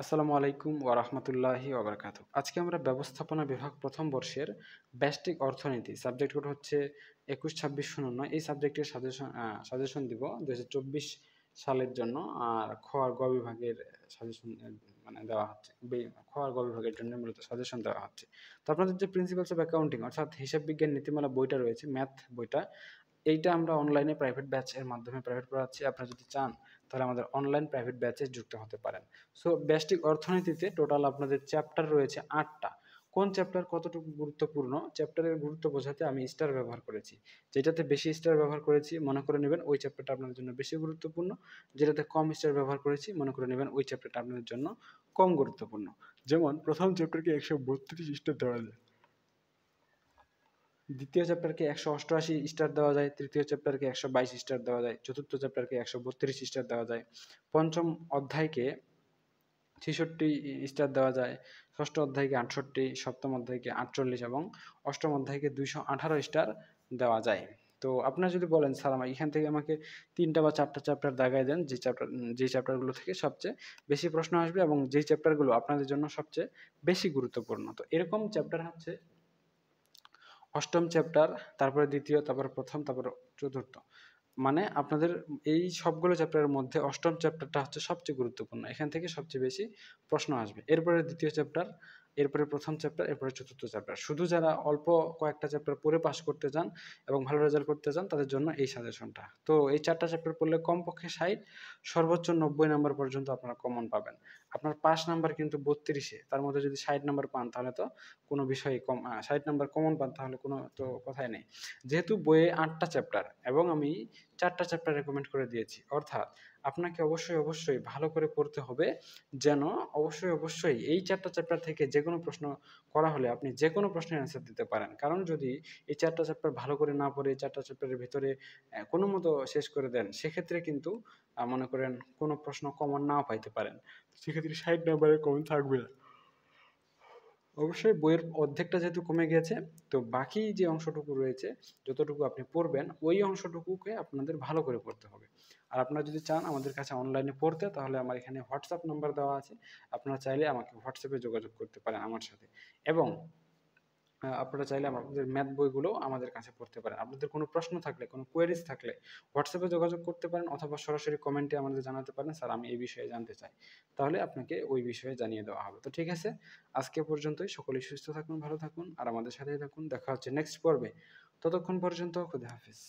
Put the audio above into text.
আসসালামু আলাইকুম ওয়া রাহমাতুল্লাহি ওয়া বারাকাতুহু। আজকে আমরা ব্যবস্থাপনা বিভাগ প্রথম বর্ষের ব্যষ্টিক অর্থনীতি সাবজেক্ট কোড হচ্ছে ২১-২৬-০৯ এই সাবজেক্টের সাজেশন দিব ২০২৪ সালের জন্য। আর খ আর গ বিভাগের সাজেশন মানে দেওয়া হচ্ছে। খ আর গ বিভাগের জন্য মূলত সাজেশন দেওয়া হচ্ছে। তো আপনাদের যে প্রিন্সিপালস অফ অ্যাকাউন্টিং অর্থাৎ হিসাব বিজ্ঞান নীতিমালা বইটা রয়েছে, ম্যাথ বইটা, এইটা আমরা অনলাইনে প্রাইভেট ব্যাচ এর মাধ্যমে প্রাইভেট পড়াচ্ছি। আপনারা যদি চান তাহলে আমাদের অনলাইন প্রাইভেট ব্যাচে যুক্ত হতে পারেন। সো ব্যষ্টিক অর্থনীতিতে টোটাল আপনাদের চ্যাপ্টার রয়েছে ৮টা। কোন চ্যাপ্টার কতটুকু গুরুত্বপূর্ণ, চ্যাপ্টারের গুরুত্ব বোঝাতে আমি স্টার ব্যবহার করেছি। যেটাতে বেশি স্টার ব্যবহার করেছি মনে করে নেবেন ওই চ্যাপ্টারটা আপনাদের জন্য বেশি গুরুত্বপূর্ণ। যেটাতে কম স্টার ব্যবহার করেছি মনে করে নেবেন ওই চ্যাপ্টারটা আপনাদের জন্য কম গুরুত্বপূর্ণ। যেমন প্রথম চ্যাপ্টারকে ১৩২ স্টার দেওয়া যায়, দ্বিতীয় চ্যাপ্টারকে ১৮৮ স্টার দেওয়া যায়, তৃতীয় চ্যাপ্টারকে ১২২ স্টার দেওয়া যায়, চতুর্থ চ্যাপ্টারকে ১৩২ স্টার দেওয়া যায়, পঞ্চম অধ্যায়কে ৬৬ স্টার দেওয়া যায়, ষষ্ঠ অধ্যায়কে ৬৮, সপ্তম অধ্যায়কে ৪৮ এবং অষ্টম অধ্যায়কে ২১৮ স্টার দেওয়া যায়। তো আপনারা যদি বলেন স্যার এখান থেকে আমাকে ৩টা বা ৪টা চ্যাপ্টার দাগায় দেন যে চ্যাপ্টারগুলো থেকে সবচেয়ে বেশি প্রশ্ন আসবে এবং যেই চ্যাপ্টারগুলো আপনাদের জন্য সবচেয়ে বেশি গুরুত্বপূর্ণ। তো এরকম চ্যাপ্টার হচ্ছে অষ্টম চ্যাপ্টার, তারপরে দ্বিতীয়, তারপরে প্রথম, তারপরে চতুর্থ। মানে আপনাদের এই সবগুলো চ্যাপ্টারের মধ্যে অষ্টম চ্যাপ্টারটা হচ্ছে সবচেয়ে গুরুত্বপূর্ণ। এখান থেকে সবচেয়ে বেশি প্রশ্ন আসবে। এরপরে দ্বিতীয় চ্যাপ্টার, এরপরে প্রথম চ্যাপ্টার, এরপরে চতুর্থ চ্যাপ্টার। শুধু যারা অল্প কয়েকটা চ্যাপ্টার পড়ে পাস করতে চান এবং ভালো রেজাল্ট করতে চান তাদের জন্য এই সাজেশনটা। তো এই ৪টা চ্যাপ্টার পড়লে কমপক্ষে ৬০, সর্বোচ্চ ৯০ নাম্বার পর্যন্ত আপনারা কমন পাবেন। আপনার পাস নাম্বার কিন্তু ৩২-এ, তার মধ্যে যদি ৬০ নাম্বার পান তাহলে তো কোনো বিষয়ই ৬০ নাম্বার কমন পান তাহলে কোনো তো কথাই নেই। যেহেতু বইয়ে ৮টা চ্যাপ্টার এবং আমি ৪টা চ্যাপ্টার রেকমেন্ড করে দিয়েছি, অর্থাৎ আপনাকে অবশ্যই ভালো করে পড়তে হবে, যেন অবশ্যই এই ৪টা চ্যাপ্টার থেকে যেকোনো প্রশ্ন করা হলে আপনি যেকোনো প্রশ্নের অ্যান্সার দিতে পারেন। কারণ যদি এই ৪টা চ্যাপ্টার ভালো করে না পড়ে ৪টা চ্যাপ্টারের ভিতরে কোনো মতো শেষ করে দেন, সেক্ষেত্রে কিন্তু মনে করেন কোনো প্রশ্ন কমন নাও পাইতে পারেন। সেক্ষেত্রে ৬০ নাম্বারের কমন থাকবে না। অবশ্যই বইয়ের অর্ধেকটা যেহেতু কমে গেছে, তো বাকি যে অংশটুকু রয়েছে, যতটুকু আপনি পড়বেন ওই অংশটুকুকে আপনাদের ভালো করে পড়তে হবে। আর আপনারা যদি চান আমাদের কাছে অনলাইনে পড়তে, তাহলে আমার এখানে হোয়াটসঅ্যাপ নাম্বার দেওয়া আছে। আপনারা চাইলে আমাকে হোয়াটসঅ্যাপে যোগাযোগ করতে পারেন আমার সাথে। এবং আপনারা চাইলে আপনাদের ম্যাথ বইগুলো আমাদের কাছে পড়তে পারেন। আপনাদের কোনো প্রশ্ন থাকলে, কোনো কোয়েরিজ থাকলে হোয়াটসঅ্যাপে যোগাযোগ করতে পারেন অথবা সরাসরি কমেন্টে আমাদের জানাতে পারেন, স্যার আমি এই বিষয়ে জানতে চাই। তাহলে আপনাকে ওই বিষয়ে জানিয়ে দেওয়া হবে। তো ঠিক আছে, আজকে পর্যন্তই। সকলেই সুস্থ থাকুন, ভালো থাকুন আর আমাদের সাথেই থাকুন। দেখা হচ্ছে নেক্সট পর্বে। ততক্ষণ পর্যন্ত খোদা হাফেজ।